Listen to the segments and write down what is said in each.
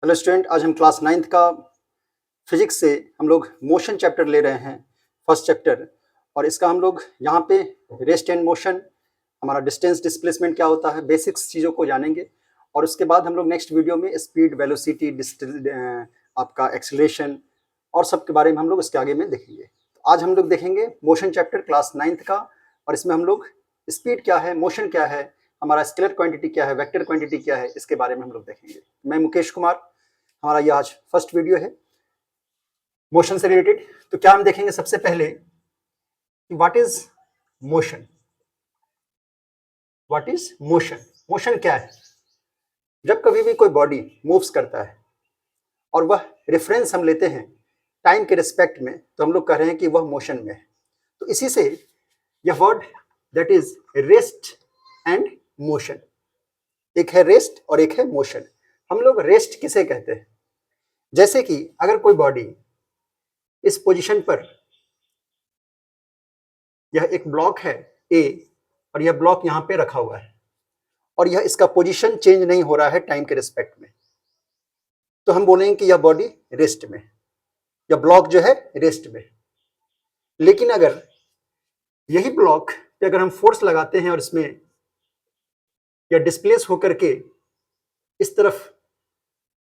Hello student, आज हम class 9th का फिजिक्स से हम लोग मोशन चैप्टर ले रहे हैं, फर्स्ट चैप्टर। और इसका हम लोग यहाँ पे रेस्ट एंड मोशन, हमारा डिस्टेंस डिस्प्लेसमेंट क्या होता है, बेसिक्स चीज़ों को जानेंगे। और उसके बाद हम लोग नेक्स्ट वीडियो में स्पीड, वेलोसिटी, आपका एक्सीलरेशन और सब के बारे में हम लोग इसके आगे में देखेंगे। तो आज हम लोग देखेंगे मोशन चैप्टर क्लास 9th का, और इसमें हम लोग स्पीड क्या है, मोशन क्या है, हमारा स्केलर क्वांटिटी क्या है, वेक्टर क्वांटिटी क्या है, इसके बारे में हम लोग देखेंगे। मैं मुकेश कुमार, हमारा ये आज फर्स्ट वीडियो है मोशन से रिलेटेड। तो क्या हम देखेंगे सबसे पहले कि what is motion. What is motion, motion क्या है। जब कभी भी कोई बॉडी मूव्स करता है और वह रेफरेंस हम लेते हैं टाइम के रिस्पेक्ट में, तो हम लोग कह रहे हैं कि वह मोशन में है। तो इसी से यह word that is rest and motion, एक है रेस्ट और एक है मोशन। हम लोग रेस्ट किसे कहते हैं, जैसे कि अगर कोई बॉडी इस पोजीशन पर, यह एक ब्लॉक है ए और यह ब्लॉक यहां पे रखा हुआ है और यह इसका पोजीशन चेंज नहीं हो रहा है टाइम के रिस्पेक्ट में, तो हम बोलेंगे कि यह बॉडी रेस्ट में, यह ब्लॉक जो है रेस्ट में। लेकिन अगर यही ब्लॉक पे अगर हम फोर्स लगाते हैं और इसमें यह डिस्प्लेस होकर के इस तरफ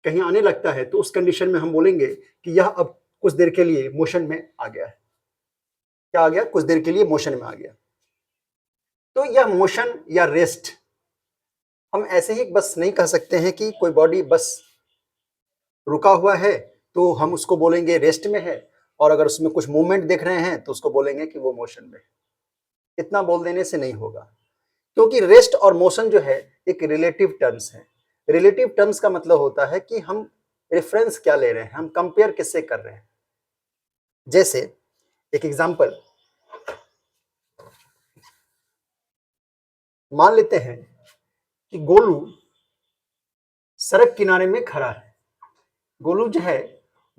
कहीं आने लगता है, तो उस कंडीशन में हम बोलेंगे कि यह अब कुछ देर के लिए मोशन में आ गया है। क्या आ गया? कुछ देर के लिए मोशन में आ गया। तो यह मोशन या रेस्ट हम ऐसे ही बस नहीं कह सकते हैं कि कोई बॉडी बस रुका हुआ है तो हम उसको बोलेंगे रेस्ट में है, और अगर उसमें कुछ मूवमेंट देख रहे हैं तो उसको बोलेंगे कि वो मोशन में है। इतना बोल देने से नहीं होगा, क्योंकि रेस्ट और मोशन जो है एक रिलेटिव टर्म्स है। रिलेटिव टर्म्स का मतलब होता है कि हम रेफरेंस क्या ले रहे हैं, हम कंपेयर किससे कर रहे हैं। जैसे एक एग्जांपल मान लेते हैं कि गोलू सड़क किनारे में खड़ा है। गोलू जो है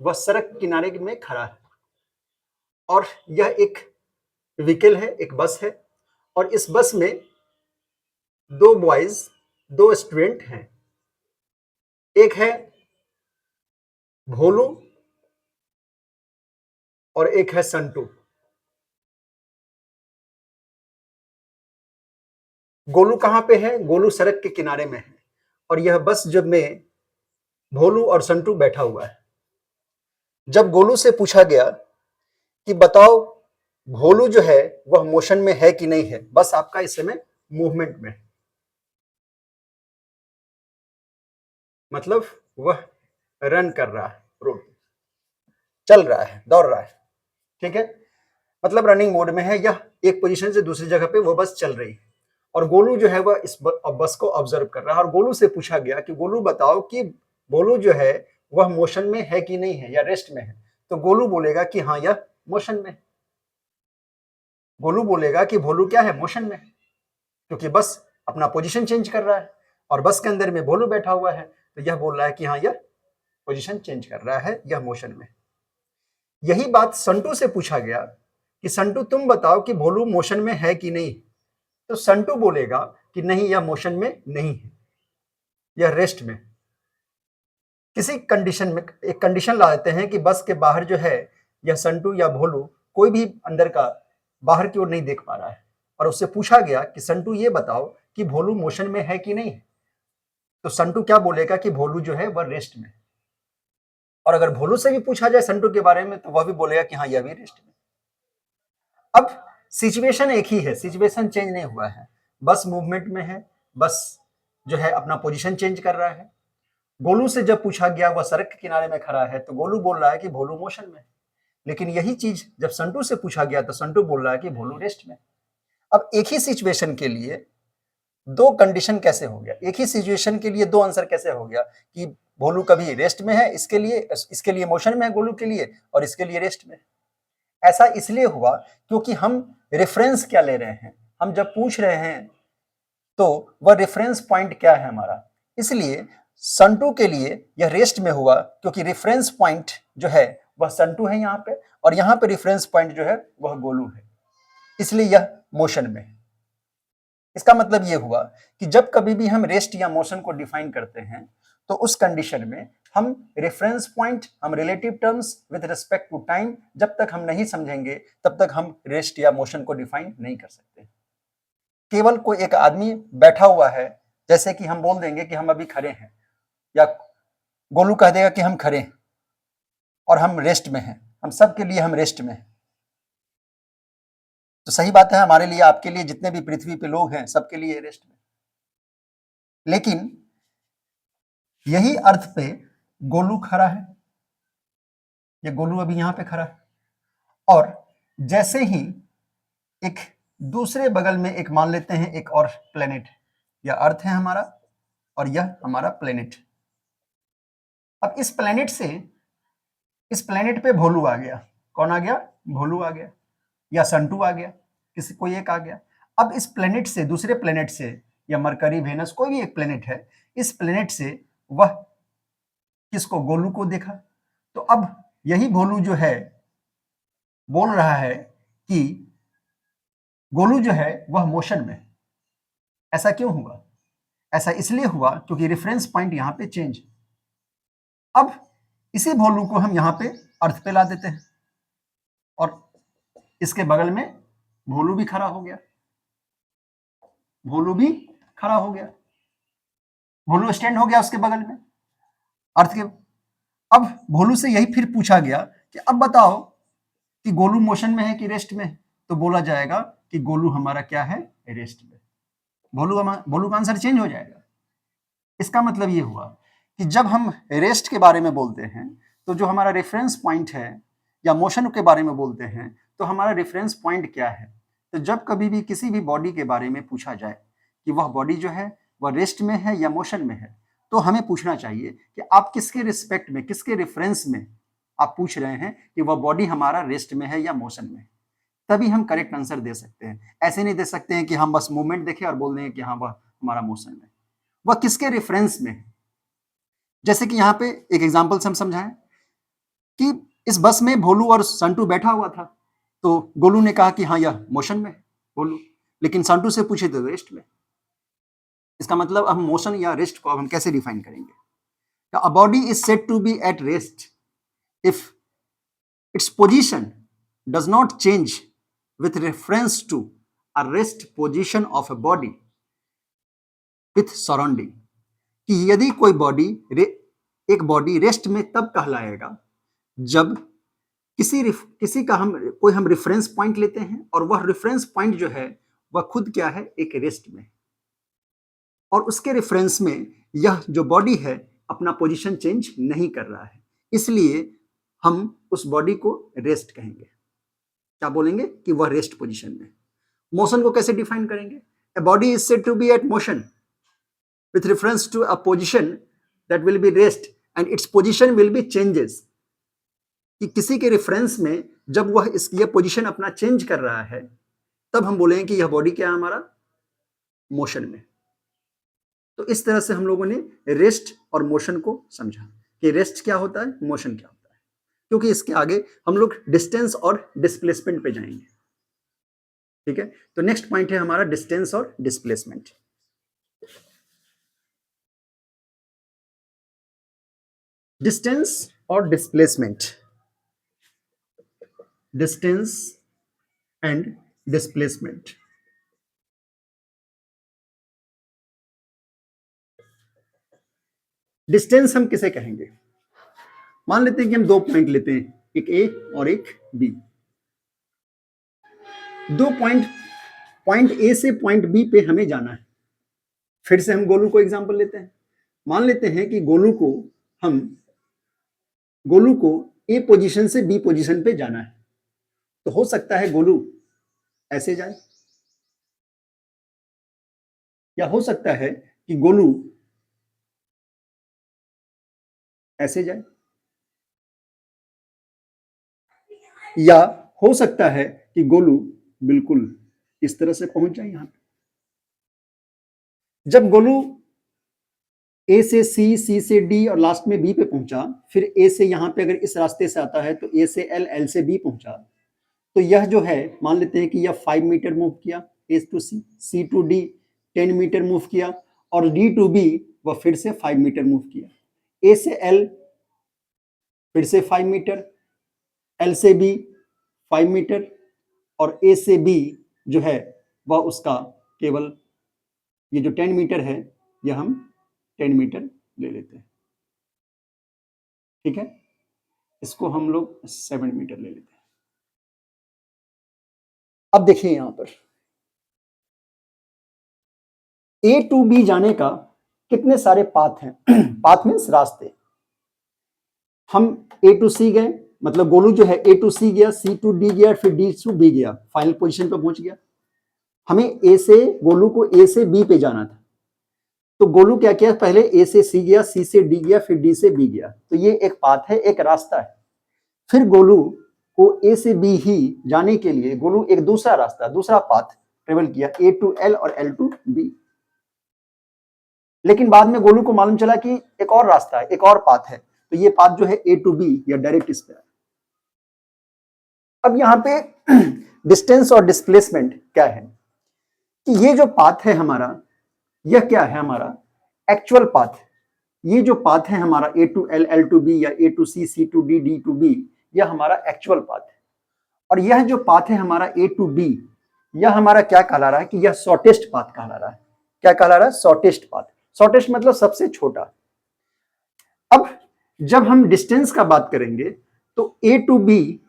वह सड़क किनारे में खड़ा है और यह एक व्हीकल है, एक बस है, और इस बस में दो बॉयज, दो स्टूडेंट हैं। एक है भोलू और एक है संटू। गोलू कहां पे है? गोलू सड़क के किनारे में है और यह बस जब में भोलू और संटू बैठा हुआ है। जब गोलू से पूछा गया कि बताओ भोलू जो है वह मोशन में है कि नहीं है, बस आपका इस समय मूवमेंट में है, मतलब वह रन कर रहा है, रोड चल रहा है, दौड़ रहा है, ठीक है, मतलब रनिंग मोड में है। यह एक पोजीशन से दूसरी जगह पे वो बस चल रही है और गोलू जो है वह इस बस को ऑब्जर्व कर रहा है। और गोलू से पूछा गया कि गोलू बताओ कि भोलू जो है वह मोशन में है कि नहीं है या रेस्ट में है, तो गोलू बोलेगा कि हाँ यह मोशन में है। गोलू बोलेगा कि भोलू क्या है? मोशन में, क्योंकि बस अपना पोजीशन चेंज कर रहा है और बस के अंदर में भोलू बैठा हुआ है, तो यह बोल रहा है कि हाँ यह पोजीशन चेंज कर रहा है, यह मोशन में। यही बात संटू से पूछा गया कि संटू तुम बताओ कि भोलू मोशन में है कि नहीं, तो संटू बोलेगा कि नहीं यह मोशन में नहीं है, यह रेस्ट में। किसी कंडीशन में एक कंडीशन ला देते हैं कि बस के बाहर जो है यह संटू या भोलू कोई भी अंदर का बाहर की ओर नहीं देख पा रहा है, और उससे पूछा गया कि संटू ये बताओ कि भोलू मोशन में है कि नहीं, तो संटू क्या बोलेगा कि भोलू जो है वह रेस्ट में। और अगर भोलू से भी पूछा जाए संटू के बारे में, तो वह भी बोलेगा कि हाँ यह भी रेस्ट में। अब सिचुएशन एक ही है, सिचुएशन चेंज नहीं हुआ है, बस मूवमेंट में है, बस जो है अपना पोजीशन चेंज कर रहा है। गोलू से जब पूछा गया, वह सड़क के किनारे में खड़ा है, तो गोलू बोल रहा है कि भोलू मोशन में। लेकिन यही चीज जब संटू से पूछा गया, तो संटू बोल रहा है कि भोलू रेस्ट में। अब एक ही सिचुएशन के लिए दो कंडीशन कैसे हो गया, एक ही सिचुएशन के लिए दो आंसर कैसे हो गया कि भोलू कभी रेस्ट में है, इसके लिए मोशन में है गोलू के लिए, और इसके लिए रेस्ट में। ऐसा इसलिए हुआ क्योंकि हम रेफरेंस क्या ले रहे हैं, हम जब पूछ रहे हैं तो वह रेफरेंस पॉइंट क्या है हमारा। इसलिए संटू के लिए यह रेस्ट में हुआ क्योंकि रेफरेंस पॉइंट जो है वह संटू है यहाँ पे, और यहाँ पे रेफरेंस पॉइंट जो है वह गोलू है, इसलिए यह मोशन में है। इसका मतलब यह हुआ कि जब कभी भी हम रेस्ट या मोशन को डिफाइन करते हैं, तो उस कंडीशन में हम रेफरेंस पॉइंट, हम relative terms with respect to time जब तक हम नहीं समझेंगे तब तक हम रेस्ट या मोशन को डिफाइन नहीं कर सकते। केवल कोई एक आदमी बैठा हुआ है, जैसे कि हम बोल देंगे कि हम अभी खड़े हैं, या गोलू कह देगा कि हम खड़े हैं और हम रेस्ट में हैं, हम सबके लिए हम रेस्ट में हैं। तो सही बात है, हमारे लिए, आपके लिए, जितने भी पृथ्वी पे लोग हैं सबके लिए रेस्ट में। लेकिन यही अर्थ पे गोलू खड़ा है, ये गोलू अभी यहां पे खड़ा है, और जैसे ही एक दूसरे बगल में एक मान लेते हैं एक और प्लेनेट, यह अर्थ है हमारा और यह हमारा प्लेनेट। अब इस प्लेनेट से, इस प्लेनेट पे भोलू आ गया। कौन आ गया? भोलू आ गया, या संटू आ गया, किसी कोई एक आ गया। अब इस प्लेनेट से, दूसरे प्लेनेट से, या मरकरी, वेनस, कोई भी एक प्लेनेट है, इस प्लेनेट से वह किसको? गोलू को देखा। तो अब यही भोलू जो है बोल रहा है कि गोलू जो है वह मोशन में। ऐसा क्यों हुआ? ऐसा इसलिए हुआ क्योंकि रेफरेंस पॉइंट यहां पे चेंज। अब इसी भोलू को हम यहां पे अर्थ पे ला देते हैं और इसके बगल में भोलू भी खड़ा हो गया, भोलू भी खड़ा हो गया, भोलू स्टैंड हो गया उसके बगल में अर्थ के। अब भोलू से यही फिर पूछा गया कि अब बताओ कि गोलू मोशन में है कि रेस्ट में? तो बोला जाएगा कि गोलू हमारा क्या है? रेस्ट में। भोलू का आंसर चेंज हो जाएगा। इसका मतलब ये हुआ कि जब हम रेस्ट के बारे में बोलते हैं तो जो हमारा रेफरेंस पॉइंट है, या मोशन के बारे में बोलते हैं तो हमारा रेफरेंस पॉइंट क्या है? तो जब कभी भी किसी भी बॉडी के बारे में पूछा जाए कि वह बॉडी जो है वह रेस्ट में है या मोशन में है, तो हमें पूछना चाहिए कि आप किसके रिस्पेक्ट में, किसके रेफरेंस में आप पूछ रहे हैं कि वह बॉडी हमारा रेस्ट में है या मोशन में है, तभी हम करेक्ट आंसर दे सकते हैं। ऐसे नहीं दे सकते हैं कि हम बस मूवमेंट देखें और बोल दें कि हाँ वह हमारा मोशन में। वह किसके रेफरेंस में है? जैसे कि यहाँ पे एक एग्जांपल से हम समझाएं कि इस बस में भोलू और संटू बैठा हुआ था, तो गोलू ने कहा कि हाँ यह मोशन में है भोलू, लेकिन संटू से पूछे तो रेस्ट में। इसका मतलब अब मोशन या रेस्ट को अब हम कैसे डिफाइन करेंगे? A body is said to be at rest if its position does not change with reference to a rest position of a body with surrounding. कि यदि कोई बॉडी, एक बॉडी रेस्ट में तब कहलाएगा जब किसी का हम रेफरेंस पॉइंट लेते हैं और वह रेफरेंस पॉइंट जो है वह खुद क्या है? एक रेस्ट में, और उसके रेफरेंस में यह जो बॉडी है अपना पोजीशन चेंज नहीं कर रहा है, इसलिए हम उस बॉडी को रेस्ट कहेंगे। क्या बोलेंगे? कि वह रेस्ट पोजीशन में। मोशन को कैसे डिफाइन करेंगे? A body is said to be at motion with reference to a position that will be rest and its position will be changes। कि किसी के रेफरेंस में जब वह ये पोजीशन अपना चेंज कर रहा है तब हम बोलेंगे कि यह बॉडी क्या है? हमारा मोशन में। तो इस तरह से हम लोगों ने रेस्ट और मोशन को समझा कि रेस्ट क्या होता है, मोशन क्या होता है, क्योंकि इसके आगे हम लोग डिस्टेंस और डिस्प्लेसमेंट पे जाएंगे। ठीक है, तो नेक्स्ट पॉइंट है हमारा डिस्टेंस और डिस्प्लेसमेंट। डिस्टेंस और displacement, distance and displacement. Distance हम किसे कहेंगे? मान लेते हैं कि हम दो पॉइंट लेते हैं, एक ए और एक बी। दो पॉइंट ए से पॉइंट बी पे हमें जाना है। फिर से हम गोलू को एग्जांपल लेते हैं। मान लेते हैं कि गोलू को ए पोजीशन से बी पोजीशन पे जाना है, तो हो सकता है गोलू ऐसे जाए, या हो सकता है कि गोलू ऐसे जाए, या हो सकता है कि गोलू बिल्कुल इस तरह से पहुंच जाए यहां पे। जब गोलू ए से सी, सी से डी और लास्ट में बी पे पहुंचा, फिर ए से यहां पे अगर इस रास्ते से आता है तो ए से एल, एल से बी पहुंचा, तो यह जो है मान लेते हैं कि यह 5 मीटर मूव किया, A to C, C to D 10 metre move किया, और डी टू बी वह फिर से 5 मीटर मूव किया। ए से एल फिर से 5 मीटर, एल से बी 5 मीटर, और ए से बी जो है वह उसका केवल ये जो 10 मीटर है, यह हम 10 मीटर ले लेते हैं। ठीक है, इसको हम लोग 7 मीटर ले लेते हैं। अब देखिए यहां पर ए टू बी जाने का कितने सारे पाथ हैं। पाथ मीन्स रास्ते। हम ए टू सी गए, मतलब गोलू जो है ए टू सी गया, सी टू डी गया, फिर डी टू बी गया, फाइनल पोजीशन पे पहुंच गया। हमें ए से गोलू को ए से बी पे जाना था, तो गोलू क्या किया, पहले ए से सी गया, सी से डी गया, फिर डी से बी गया। तो ये एक पाथ है, एक रास्ता है। फिर गोलू को ए से बी ही जाने के लिए गोलू एक दूसरा रास्ता, दूसरा पाथ ट्रेवल किया, ए टू एल और एल टू बी। लेकिन बाद में गोलू को मालूम चला कि एक और रास्ता है, एक और पाथ है, तो ये पाथ जो है ए टू बी या डायरेक्ट इस पे है। अब यहां पे डिस्टेंस और डिस्प्लेसमेंट क्या है कि ये जो पाथ है हमारा, यह क्या है, हमारा एक्चुअल पाथ। ये जो पाथ है हमारा A to L, L to B, या A to C, C to D, D to B, यह हमारा एक्चुअल पाथ है। और यह जो पाथ है हमारा ए टू बी, यह हमारा क्या कहला रहा है कि यह शॉर्टेस्ट पाथ कहला रहा है। क्या कहला रहा है? Shortest path. शॉर्टेस्ट मतलब सबसे छोटा। अब जब हम डिस्टेंस का बात करेंगे तो ए टू बी,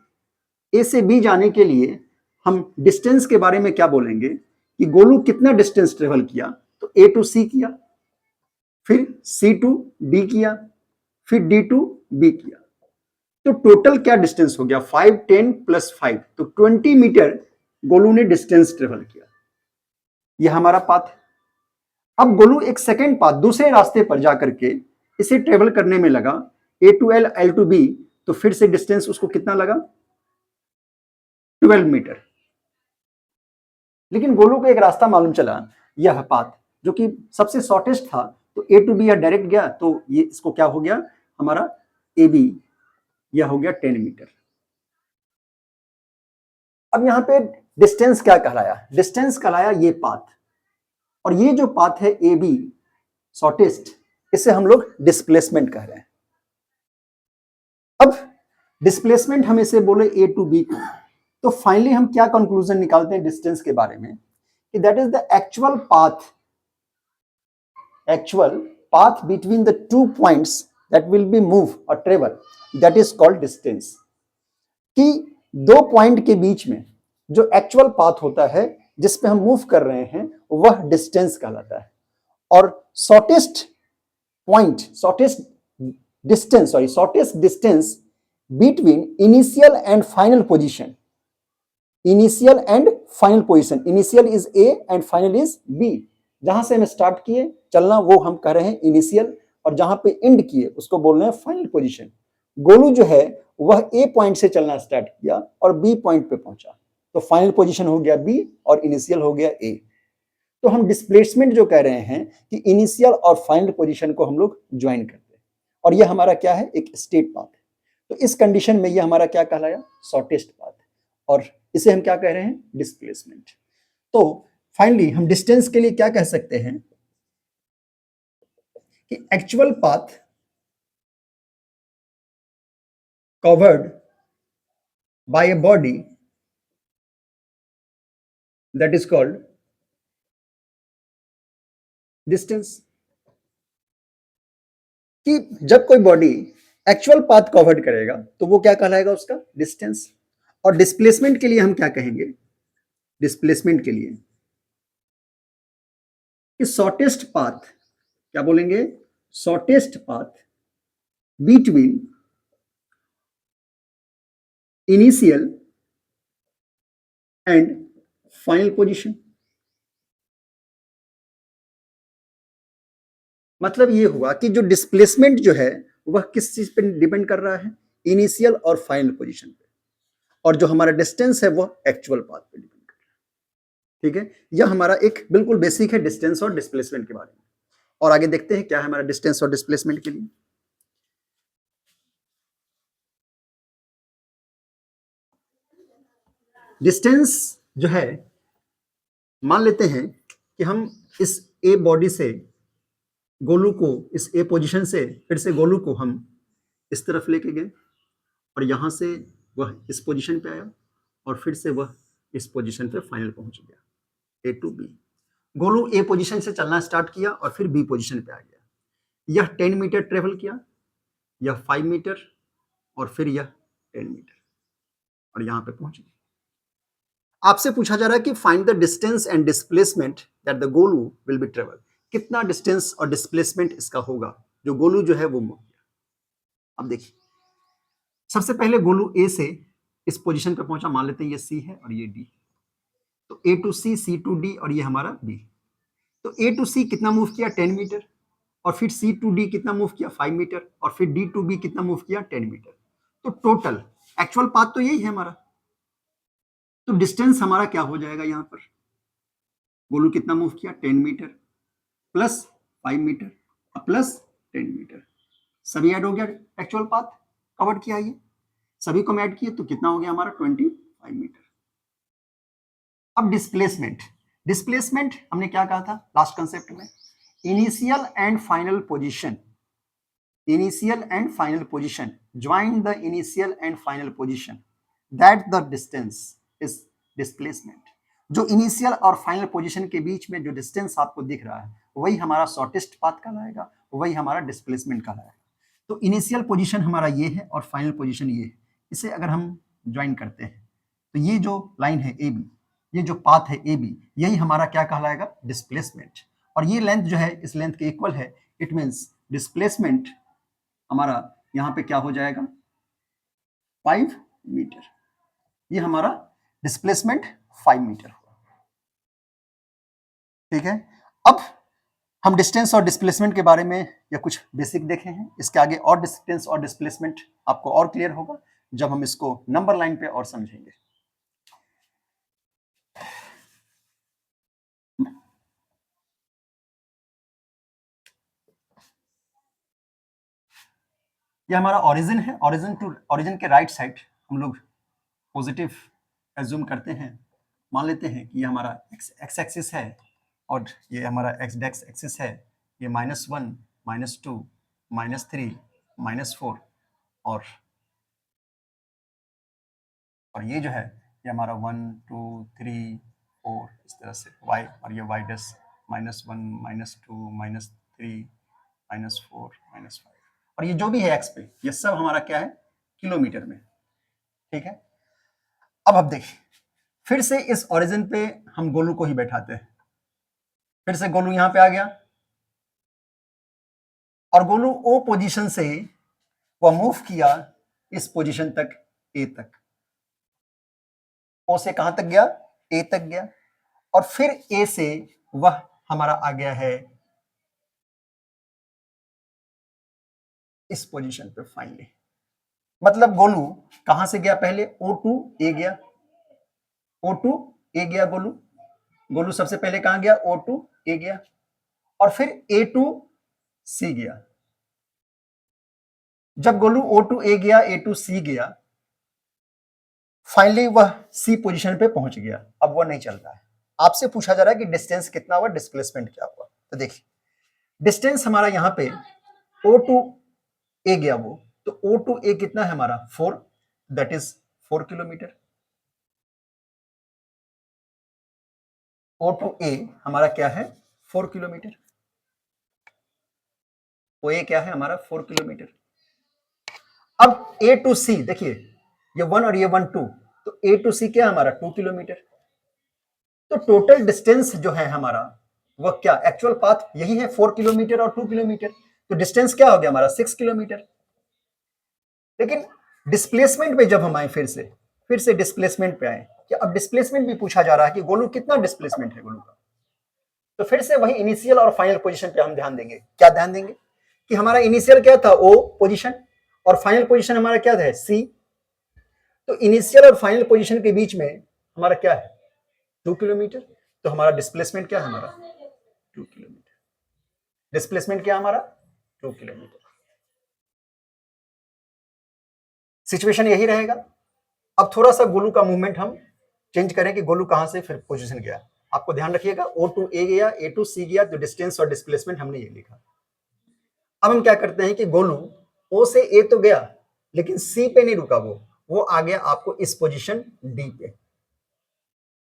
ए से बी जाने के लिए हम डिस्टेंस के बारे में क्या बोलेंगे कि गोलू कितना डिस्टेंस ट्रेवल किया, तो ए टू सी किया, फिर सी टू डी किया, फिर डी टू बी किया। तो टोटल क्या डिस्टेंस हो गया? 5, 10 प्लस 5, तो 20 मीटर गोलू ने डिस्टेंस ट्रेवल किया। यह हमारा पाथ है। अब गोलू एक सेकेंड पाथ, दूसरे रास्ते पर जाकर के इसे ट्रेवल करने में लगा, A to L, L to B, तो फिर से डिस्टेंस उसको कितना लगा? 12 मीटर। लेकिन गोलू को एक रास्ता मालूम चला, यह पाथ जो कि सबसे शॉर्टेस्ट था, तो ए टू बी यह डायरेक्ट गया, तो ये इसको क्या हो गया हमारा ए बी, यह हो गया 10 मीटर। अब यहां पे डिस्टेंस क्या कहलाया? डिस्टेंस कहलाया ये पाथ, और ये जो पाथ है ए बी शॉर्टेस्ट, इसे हम लोग डिस्प्लेसमेंट कह रहे हैं। अब डिस्प्लेसमेंट हम इसे बोले ए टू बी को, तो फाइनली हम क्या कंक्लूजन निकालते हैं डिस्टेंस के बारे में कि that is the actual path between the two points that will be move और travel, that is called distance. कि दो पॉइंट के बीच में जो एक्चुअल पाथ होता है जिसपे हम मूव कर रहे हैं, वह डिस्टेंस कहलाता है। और shortest distance between initial and final position, initial is A and final is B. जहां से हम स्टार्ट किए चलना वो हम कह रहे हैं इनिशियल, और जहां पे एंड किए उसको बोल रहे हैं फाइनल पोजीशन। गोलू जो है वह ए पॉइंट से चलना स्टार्ट किया और बी पॉइंट पे पहुंचा, तो फाइनल पोजीशन हो गया बी और इनिशियल हो गया ए। तो हम डिस्प्लेसमेंट जो कह रहे हैं कि इनिशियल और फाइनल पोजीशन को हम लोग ज्वाइन करते हैं, और यह हमारा क्या है? एक स्टेट पाथ है। तो इस कंडीशन में यह हमारा क्या कहलाया? शॉर्टेस्ट पाथ, और इसे हम क्या कह रहे हैं? डिस्प्लेसमेंट। तो फाइनली हम डिस्टेंस के लिए क्या कह सकते हैं कि actual path covered by a body that is called distance। कि जब कोई बॉडी एक्चुअल पाथ कवर्ड करेगा तो वो क्या कहलाएगा? उसका डिस्टेंस। और डिस्प्लेसमेंट के लिए हम क्या कहेंगे? डिस्प्लेसमेंट के लिए कि शॉर्टेस्ट पाथ, क्या बोलेंगे? Shortest path between initial and final position. मतलब ये हुआ कि जो डिस्प्लेसमेंट जो है वह किस चीज पे डिपेंड कर रहा है? इनिशियल और फाइनल पोजीशन पे, और जो हमारा डिस्टेंस है वह एक्चुअल पाथ पे डिपेंड कर रहा है। ठीक है, यह हमारा एक बिल्कुल बेसिक है डिस्टेंस और डिस्प्लेसमेंट के बारे में। और आगे देखते हैं क्या है हमारा डिस्टेंस और डिस्प्लेसमेंट के लिए। डिस्टेंस जो है, मान लेते हैं कि हम इस ए बॉडी से गोलू को, इस ए पोजीशन से फिर से गोलू को हम इस तरफ लेके गए, और यहां से वह इस पोजीशन पे आया और फिर से वह इस पोजीशन पे फाइनल पहुंच गया, A to B. Golu A position से चलना स्टार्ट किया और फिर बी पोजीशन पे आ गया। यह 10 मीटर ट्रेवल किया, यह 5 मीटर और फिर यह 10 मीटर और यहां पे पहुंच गया। आपसे पूछा जा रहा है कि find the distance and displacement that the Golu will be travel. कितना डिस्टेंस और डिस्प्लेसमेंट इसका होगा जो गोलू जो है वो मूव किया। अब देखिए, सबसे पहले गोलू ए से इस पोजीशन पे पहुंचा, मान लेते हैं ये सी है और ये डी, तो A to C, C to D और ये हमारा बी। तो ए टू सी कितना मूव किया, 10 मीटर, और फिर सी टू डी कितना मूव किया, 5 मीटर, और फिर डी टू बी कितना मूव किया, 10 मीटर। तो टोटल एक्चुअल पाथ तो यही है हमारा, तो डिस्टेंस हमारा क्या हो जाएगा, यहां पर गोलू कितना मूव किया, 10 metre plus 5 metre plus 10 metre, सभी ऐड हो गया, एक्चुअल पाथ कवर किया, ये सभी को ऐड किए तो कितना हो गया हमारा, 25 मीटर। अब डिस्प्लेसमेंट, डिस्प्लेसमेंट हमने क्या कहा था लास्ट कंसेप्ट में, initial and final position, initial and final position, join the initial and final position that the distance is displacement. जो इनिशियल और फाइनल पोजीशन के बीच में जो डिस्टेंस आपको दिख रहा है वही हमारा शॉर्टेस्ट पाथ कहलाएगा, वही हमारा डिस्प्लेसमेंट कहलाएगा। तो इनिशियल पोजीशन हमारा ये है और फाइनल पोजीशन ये है, इसे अगर हम ज्वाइन करते हैं तो ये जो लाइन है ए बी, ये जो पाथ है ए बी, यही हमारा क्या कहलाएगा, डिस्प्लेसमेंट। और ये लेंथ जो है इस लेंथ के इक्वल है, इट मींस डिस्प्लेसमेंट हमारा यहाँ पे क्या हो जाएगा, 5 मीटर। ये हमारा डिस्प्लेसमेंट 5 मीटर हुआ, ठीक है। अब हम डिस्टेंस और डिस्प्लेसमेंट के बारे में या कुछ बेसिक देखे हैं, इसके आगे और डिस्टेंस और डिस्प्लेसमेंट आपको और क्लियर होगा जब हम इसको नंबर लाइन पे और समझेंगे। ये हमारा ओरिजिन है, ओरिजिन टू ओरिजिन के राइट साइड हम लोग पॉजिटिव एज्यूम करते हैं, मान लेते हैं कि ये हमारा एक्स एक्सिस है और ये हमारा एक्स डेक्स एक्सिस है, ये -1 -2 -3 -4 और ये जो है ये हमारा 1 2 3 4 इस तरह से y, और ये y डैश -1 -2 -3 -4 -5, और ये जो भी है x पे, ये सब हमारा क्या है, किलोमीटर में, ठीक है। अब देखिए, फिर से इस ओरिजिन पे हम गोलू को ही बैठाते हैं, फिर से गोलू यहां पे आ गया और गोलू ओ पोजीशन से वह मूव किया इस पोजीशन तक, ए तक, ओ से कहां तक गया, ए तक गया, और फिर ए से वह हमारा आ गया है इस पोजीशन पे फाइनली। मतलब गोलू कहां से गया, पहले O2 ए गया, O2 ए गया, गोलू सबसे पहले कहां गया, O2 ए गया, और फिर A2 सी गया। जब गोलू O2 ए गया, A2 सी गया, फाइनली वह सी पोजीशन पे पहुंच गया। अब वह नहीं चल रहा है, आपसे पूछा जा रहा है कि डिस्टेंस कितना हुआ, डिस्प्लेसमेंट क्या हुआ। तो देखिए, डिस्टेंस हमारा यहां पे O2 ए गया वो, तो O2 ए कितना है हमारा, 4, दैट इज 4 किलोमीटर। O2 ए हमारा क्या है, 4 किलोमीटर, ओ ए क्या है हमारा, 4 किलोमीटर। अब A टू C देखिए, ये 1 और ये 1 2, तो A टू C क्या है हमारा, 2 किलोमीटर। तो टोटल डिस्टेंस जो है हमारा वह क्या, एक्चुअल पाथ यही है, 4 किलोमीटर और 2 किलोमीटर, तो डिस्टेंस क्या हो गया हमारा, 6 किलोमीटर। लेकिन डिस्प्लेसमेंट पे जब हम आए, फिर से डिस्प्लेसमेंट पे आए, कि अब डिस्प्लेसमेंट भी पूछा जा रहा है कि गोलू कितना डिस्प्लेसमेंट है गोलू का, तो फिर से वही इनिशियल और फाइनल पोजीशन पे हम ध्यान देंगे। क्या ध्यान देंगे कि हमारा इनिशियल क्या था, O पोजीशन, और फाइनल पोजीशन हमारा क्या था, C। तो इनिशियल और फाइनल पोजीशन के बीच में हमारा क्या है, 2 किलोमीटर, तो हमारा डिस्प्लेसमेंट क्या है हमारा, 2 किलोमीटर। डिस्प्लेसमेंट क्या हमारा, 2 किलोमीटर। सिचुएशन यही रहेगा। अब थोड़ा सा गोलू का मूवमेंट हम चेंज करें कि गोलू कहां से फिर पोजीशन गया। आपको ध्यान रखिएगा, O2 ए गया, A2 C गया, तो डिस्टेंस और डिस्प्लेसमेंट हमने ये लिखा। अब हम क्या करते हैं कि गोलू O से A तो गया, लेकिन सी पे नहीं रुका, वो आ गया आपको इस पोजीशन डी पे।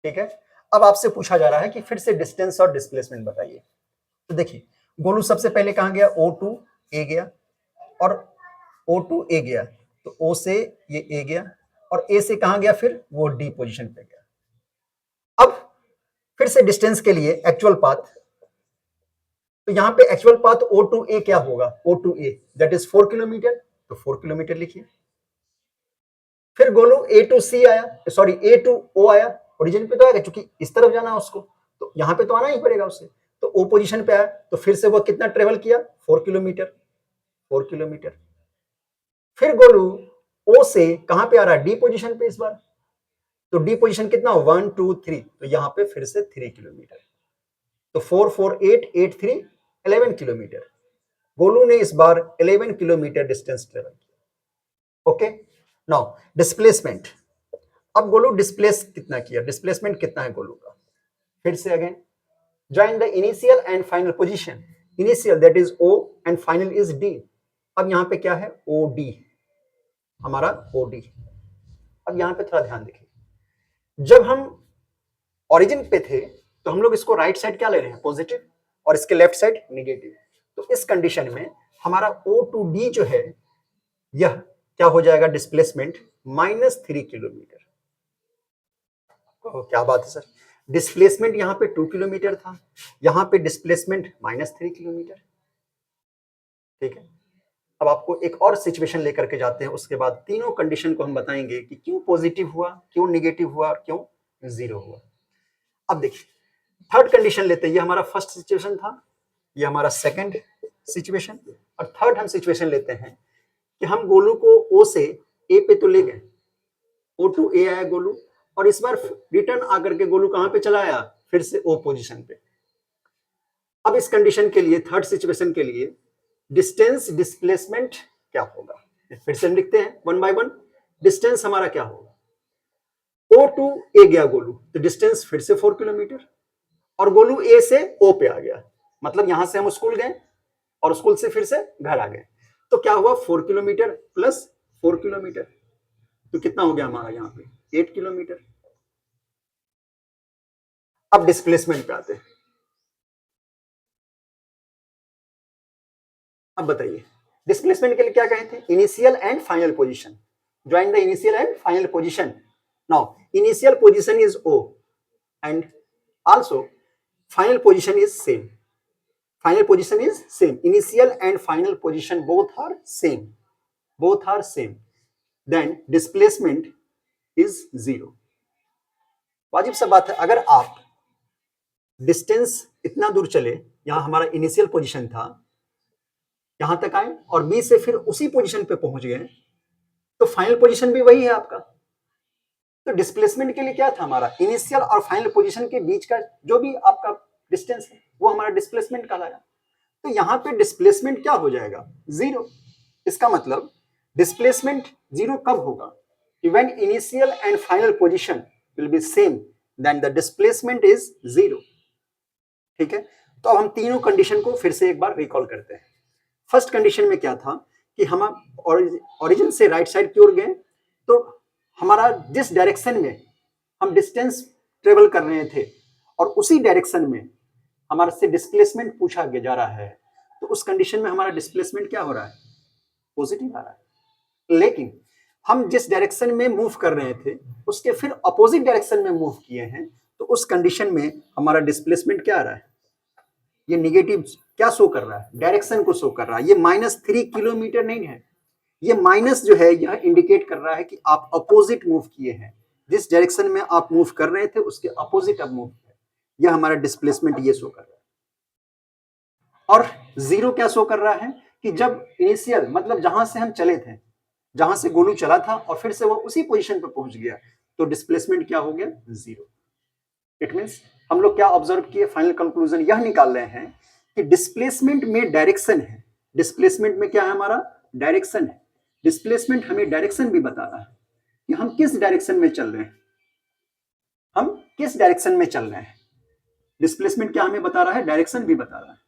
ठीक है, अब आपसे पूछा जा रहा है कि फिर से डिस्टेंस और डिस्प्लेसमेंट बताइए। तो देखिए गोलू सबसे पहले कहां गया, O2 ए गया, और O2 ए गया, तो O से ये ए गया, और ए से कहां गया, फिर वो डी पोजीशन पे गया। अब फिर से डिस्टेंस के लिए एक्चुअल पाथ, तो यहां पे एक्चुअल पाथ O2A क्या होगा, O2A दैट इज 4 किलोमीटर, तो 4 किलोमीटर लिखिए। फिर गोलू A2C आया, सॉरी A2O आया, ओरिजिन पे तो आएगा क्योंकि इस तरफ जाना है उसको, तो यहां पे तो आना ही पड़ेगा उसे, तो O पोजीशन पे आया, तो फिर से वो कितना ट्रेवल किया, 4 किलोमीटर, 4 किलोमीटर। फिर गोलू O से कहां पे आ रहा है, डी पोजीशन पे इस बार, तो डी पोजीशन कितना, 1 2 3, तो यहां पे फिर से 3 किलोमीटर, तो 4 4 8 8 3 11 किलोमीटर। गोलू ने इस बार 11 किलोमीटर डिस्टेंस ट्रेवल किया। ओके, नाउ डिस्प्लेसमेंट, अब गोलू डिस्प्लेस कितना किया, डिस्प्लेसमेंट कितना है गोलू का, फिर से again join the initial and final position, initial that is O and final is D। अब यहां पे क्या है, OD, हमारा OD। अब यहां पे थोड़ा ध्यान देखिए, जब हम ओरिजिन पे थे तो हम लोग इसको राइट साइड क्या ले रहे हैं, पॉजिटिव, और इसके लेफ्ट साइड नेगेटिव, तो इस कंडीशन में हमारा O2D जो है यह क्या हो जाएगा, डिस्प्लेसमेंट -3 किलोमीटर। क्या बात है सर, डिस्प्लेसमेंट यहां पे 2 किलोमीटर था, यहां पे डिस्प्लेसमेंट -3 किलोमीटर। ठीक है, अब आपको एक और सिचुएशन लेकर के जाते हैं, उसके बाद तीनों कंडीशन को हम बताएंगे कि क्यों पॉजिटिव हुआ, क्यों नेगेटिव हुआ, और क्यों जीरो हुआ। अब देखिए थर्ड कंडीशन लेते हैं, ये हमारा फर्स्ट सिचुएशन था, ये हमारा सेकंड सिचुएशन, और थर्ड हम सिचुएशन लेते हैं कि हम गोलू को O से A पे तो ले गए, O2A आया गोलू, और इस बार रिटर्न आकर के गोलू कहां पे चला आया, फिर से O पोजीशन पे। अब इस कंडीशन के लिए, थर्ड सिचुएशन के लिए डिस्टेंस डिस्प्लेसमेंट क्या होगा, फिर से हम लिखते हैं वन बाय वन। डिस्टेंस हमारा क्या होगा, O2A गया गोलू, तो डिस्टेंस फिर से 4 किलोमीटर, और गोलू A से O पे आ गया, मतलब यहां से हम स्कूल गए और स्कूल से फिर से घर आ गए, तो क्या हुआ, 4 किलोमीटर प्लस 4 किलोमीटर, तो कितना हो गया हमारा यहाँ पे 8 किलोमीटर। अब डिस्प्लेसमेंट पे आते हैं, अब बताइए डिस्प्लेसमेंट के लिए क्या कहे थे, initial and final position, join the initial and final position. Now initial position is O and also final position is same, final position is same, initial and final position both are same, both are same, then displacement is 0। वाजिब सा बात है, अगर आप distance इतना दूर चले, यहां हमारा इनिशियल पोजीशन था, यहां तक आए और B से फिर उसी पोजीशन पे पहुंच गए, तो फाइनल पोजीशन भी वही है आपका, तो डिस्प्लेसमेंट के लिए क्या था, हमारा इनिशियल और फाइनल पोजीशन के बीच का जो भी आपका डिस्टेंस है वो हमारा डिस्प्लेसमेंट कहलाया, तो यहां पे डिस्प्लेसमेंट क्या हो जाएगा, 0। इसका मतलब डिस्प्लेसमेंट 0 कब होगा, when initial and final position will be same, then the displacement is 0। ठीक है, तो अब हम तीनों कंडीशन को फिर से एक बार रिकॉल करते हैं। फर्स्ट कंडीशन में क्या था कि हम ओरिजिन से राइट साइड की ओर गए, तो हमारा जिस डायरेक्शन में हम डिस्टेंस ट्रेवल कर रहे थे और उसी डायरेक्शन में हमारे से डिस्प्लेसमेंट पूछा जा रहा है, तो उस कंडीशन में हमारा डिस्प्लेसमेंट क्या हो रहा है, पॉजिटिव आ रहा है। लेकिन हम जिस डायरेक्शन में मूव कर रहे थे उसके फिर अपोजिट डायरेक्शन में मूव किए हैं, तो उस कंडीशन में हमारा डिस्प्लेसमेंट क्या आ रहा है, ये निगेटिव क्या शो कर रहा है, डायरेक्शन को शो कर रहा है, ये -3 किलोमीटर नहीं है, ये माइनस जो है यह इंडिकेट कर रहा है कि आप अपोजिट मूव किए हैं, जिस डायरेक्शन में आप मूव कर रहे थे उसके अपोजिट अब मूव किया, यह हमारा डिस्प्लेसमेंट ये शो कर रहा है। और 0 क्या शो कर रहा है कि जब इनिशियल मतलब जहां से हम चले थे, जहां से गोलू चला था और फिर से वो उसी पोजीशन पर पहुंच गया, तो डिस्प्लेसमेंट क्या हो गया, 0। इट मींस हम लोग क्या ऑब्जर्व किए, फाइनल कंक्लूजन यह निकाल रहे हैं कि डिस्प्लेसमेंट में डायरेक्शन है, डिस्प्लेसमेंट में क्या है, हमारा डायरेक्शन है, डिस्प्लेसमेंट हमें डायरेक्शन भी बता रहा है कि हम किस डायरेक्शन में चल रहे हैं, हम किस डायरेक्शन में चल रहे हैं, डिस्प्लेसमेंट क्या हमें बता रहा है, डायरेक्शन भी बता रहा है,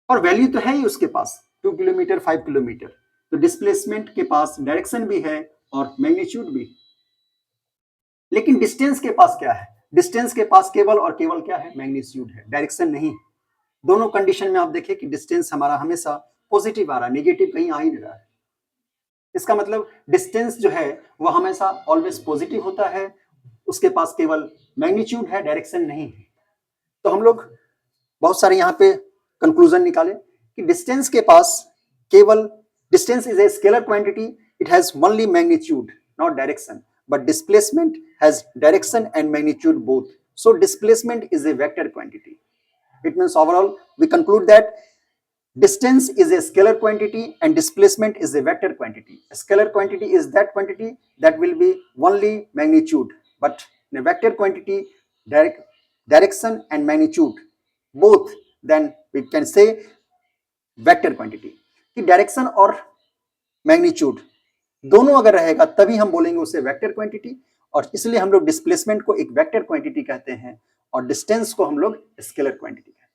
और वैल्यू तो है ही उसके पास 2 किलोमीटर 5 किलोमीटर, तो डिस्प्लेसमेंट के पास डायरेक्शन भी है और मैग्नीट्यूड भी। लेकिन डिस्टेंस के पास क्या है? डिस्टेंस के पास केवल और केवल क्या है? मैग्नीट्यूड है, डायरेक्शन नहीं। दोनों कंडीशन में आप देखिए कि डिस्टेंस हमारा हमेशा पॉजिटिव आ रहा है, नेगेटिव कहीं आ ही नहीं रहा है। इसका मतलब डिस्टेंस जो है वो हमेशा ऑलवेज पॉजिटिव होता है, उसके पास केवल मैग्नीट्यूड है, डायरेक्शन नहीं है। तो हम लोग बहुत सारे यहाँ पे कंक्लूजन निकाले कि डिस्टेंस के पास केवल, distance is a scalar quantity, it has only magnitude not direction, but displacement has direction and magnitude both, so displacement is a vector quantity. It means overall we conclude that distance is a scalar quantity and displacement is a vector quantity. A scalar quantity is that quantity that will be only magnitude, but in a vector quantity, direction and magnitude both, then we can say vector quantity. कि direction और magnitude दोनों अगर रहेगा तभी हम बोलेंगे उसे vector quantity, और इसलिए हम लोग डिस्प्लेसमेंट को एक वेक्टर क्वांटिटी कहते हैं और डिस्टेंस को हम लोग स्केलर क्वांटिटी कहते हैं.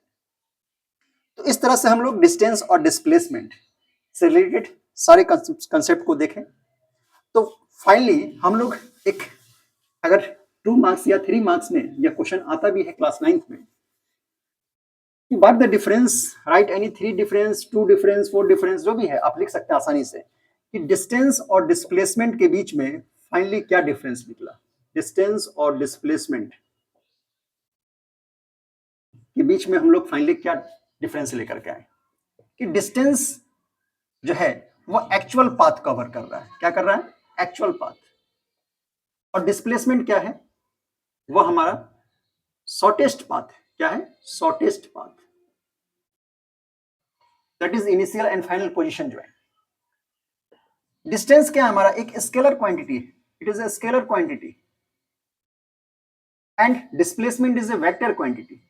तो इस तरह से हम लोग डिस्टेंस और डिस्प्लेसमेंट से रिलेटेड सारे कंसेप्ट को देखें. तो फाइनली हम लोग एक, अगर 2 मार्क्स या 3 मार्क्स में यह क्वेश्चन आता भी है क्लास 9th में, what the difference, right any 3 difference, 2 difference, 4 difference, जो भी है आप लिख सकते हैं आसानी से कि डिस्टेंस और डिस्प्लेसमेंट के बीच में फाइनली क्या डिफरेंस निकला. डिस्टेंस और डिस्प्लेसमेंट के बीच में हम लोग फाइनली क्या डिफरेंस लेकर के आए कि डिस्टेंस जो है वो एक्चुअल पाथ कवर कर रहा है. क्या कर रहा है? Actual path. और डिस्प्लेसमेंट क्या है? वो हमारा शॉर्टेस्ट पाथ है. क्या है? Shortest path. That is initial and final position जो है. डिस्टेंस क्या है हमारा? एक स्केलर क्वांटिटी है. It is a scalar quantity and displacement is a vector quantity.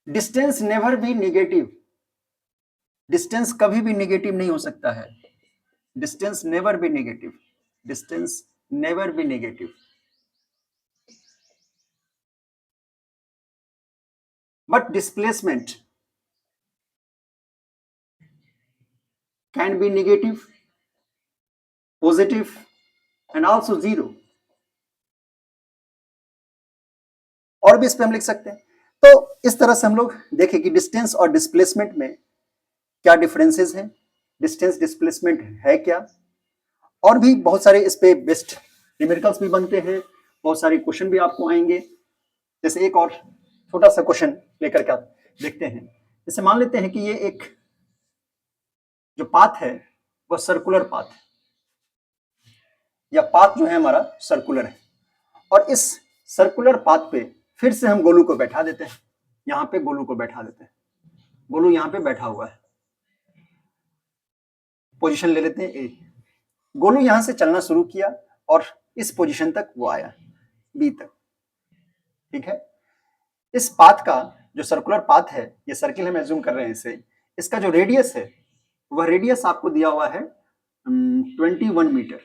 Distance never be negative. Distance कभी भी निगेटिव नहीं हो सकता है. Distance never be negative. Distance never be negative. But displacement can be negative, positive and also zero. और भी इस पे हम लिख सकते हैं. तो इस तरह से हम लोग देखें कि डिस्टेंस और डिस्प्लेसमेंट में क्या डिफरेंसेस हैं, डिस्टेंस डिस्प्लेसमेंट है क्या, और भी बहुत सारे इस पे बेस्ट न्यूमेरिकल्स भी बनते हैं, बहुत सारे क्वेश्चन भी आपको आएंगे. जैसे एक और छोटा सा क्वेश्चन लेकर के आप देखते हैं. जैसे मान लेते हैं कि ये एक जो पाथ है वो सर्कुलर पाथ है, या पाथ जो है हमारा सर्कुलर है, और इस सर्कुलर पाथ पे फिर से हम गोलू को बैठा देते हैं. यहां पे गोलू को बैठा देते हैं. गोलू यहां पे बैठा हुआ है. पोजीशन ले लेते हैं ए. गोलू यहां से चलना शुरू किया और इस पोजीशन तक वो आया, बी तक. ठीक है. इस पाथ का जो सर्कुलर पाथ है, ये सर्किल हम एज्यूम कर रहे हैं इसे, इसका जो रेडियस है वह रेडियस आपको दिया हुआ है 21 मीटर.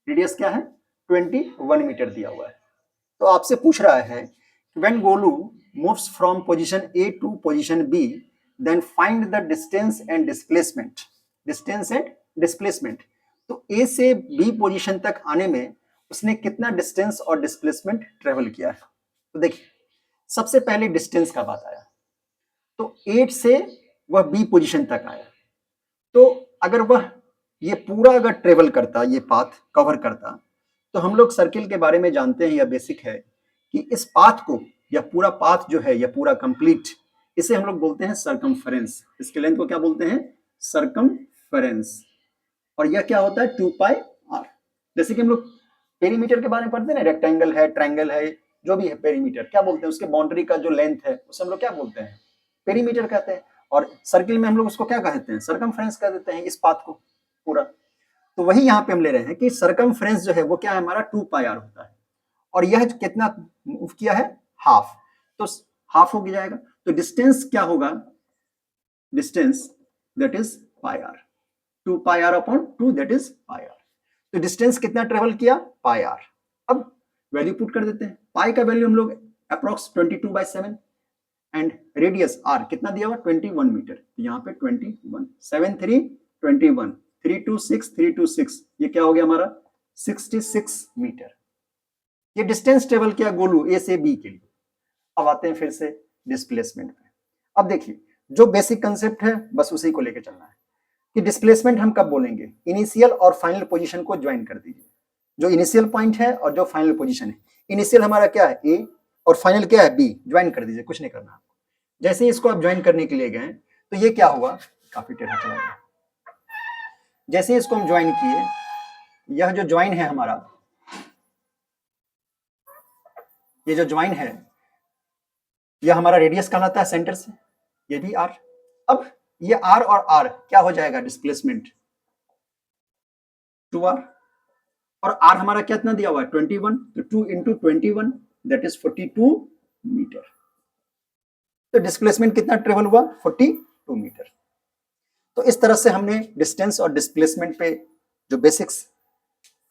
रेडियस क्या है? 21 मीटर दिया हुआ है. तो आपसे पूछ रहा है when Golu moves from position A to position B then find the distance and displacement. Distance and displacement. तो ए से बी पोजीशन तक आने में उसने कितना डिस्टेंस और डिस्प्लेसमेंट ट्रेवल किया है. तो देखिए सबसे पहले डिस्टेंस का बात आया, तो 8 से वह बी पोजीशन तक आया. तो अगर वह ये पूरा अगर ट्रेवल करता, ये पाथ कवर करता, तो हम लोग सर्किल के बारे में जानते हैं, यह बेसिक है कि इस पाथ को, या पूरा पाथ जो है, यह पूरा कंप्लीट, इसे हम लोग बोलते हैं सर्कमफेरेंस. इसके लेंथ को क्या बोलते हैं? सर्कमफेरेंस. और यह क्या होता है? 2 पाई आर. जैसे कि हम लोग पेरीमीटर के बारे में पढ़ते हैं ना, रेक्टेंगल है, ट्रायंगल है, जो भी है पेरीमीटर, क्या बोलते हैं? उसके बाउंड्री का जो लेंथ है उसे हम लोग क्या बोलते हैं? पेरीमीटर कहते हैं. और सर्किल में हम लोग उसको क्या कहते हैं? सर्कमफेरेंस कह देते हैं इस पाथ को पूरा. तो वही यहाँ पे हम ले रहे हैं कि सर्कमफेरेंस जो है वो क्या है हमारा? 2 पाई आर होता है. और यह कितना मूव किया है? हाफ. तो हाफ हो जाएगा. तो डिस्टेंस क्या होगा? Distance that is pi r. 2 pi r upon 2 that is pi r. तो डिस्टेंस कितना ट्रेवल किया? Pi r. अब वैल्यू पुट कर देते हैं. पाई का वैल्यू हम लोग अप्रॉक्स 22/7. एंड रेडियस आर कितना दिया हुआ 21 मीटर, यहाँ पे 21, 7 3 21, 3 2 6 3 2 6, ये क्या हो गया हमारा 66 मीटर। ये डिस्टेंस टेबल किया गोलू ए से बी के लिए। अब आते हैं फिर से डिस्प्लेसमेंट पे। अब देखिए जो बेसिक कंसेप्ट है बस उसी को लेकर चलना है कि डिस्प्लेसमेंट हम कब बोलेंगे, इनिशियल और फाइनल पोजीशन को ज्वाइन कर दीजिए। जो इनिशियल पॉइंट है और जो फाइनल पोजीशन है, इनिशियल हमारा क्या है ए और फाइनल क्या है बी, ज्वाइन कर दीजिए, कुछ नहीं करना आपको। जैसे ही इसको आप ज्वाइन करने के लिए गए तो ये क्या हुआ, काफी टेढ़ा चला गया। जैसे ही इसको हम ज्वाइन किए, यह जो ज्वाइन है हमारा, ये जो ज्वाइन है यह हमारा रेडियस कहलाता है सेंटर से, ये भी आर। अब ये आर और आर क्या हो जाएगा डिस्प्लेसमेंट 2r, और आर हमारा कितना दिया हुआ है 21, तो 2 इंटू 21 दैट इज 42 मीटर। तो डिस्प्लेसमेंट कितना ट्रेवल हुआ 42 मीटर। तो इस तरह से हमने डिस्टेंस और डिस्प्लेसमेंट पे जो बेसिक्स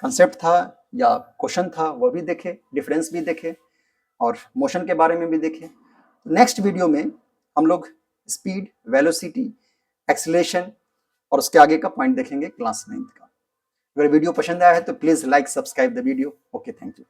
कंसेप्ट था या क्वेश्चन था वो भी देखे, डिफरेंस भी देखे और मोशन के बारे में भी देखे। नेक्स्ट वीडियो में हम लोग स्पीड, वेलोसिटी, एक्सीलरेशन और उसके आगे का पॉइंट देखेंगे क्लास 9 का। अगर वीडियो पसंद आया है तो please like subscribe the video. Okay, thank you.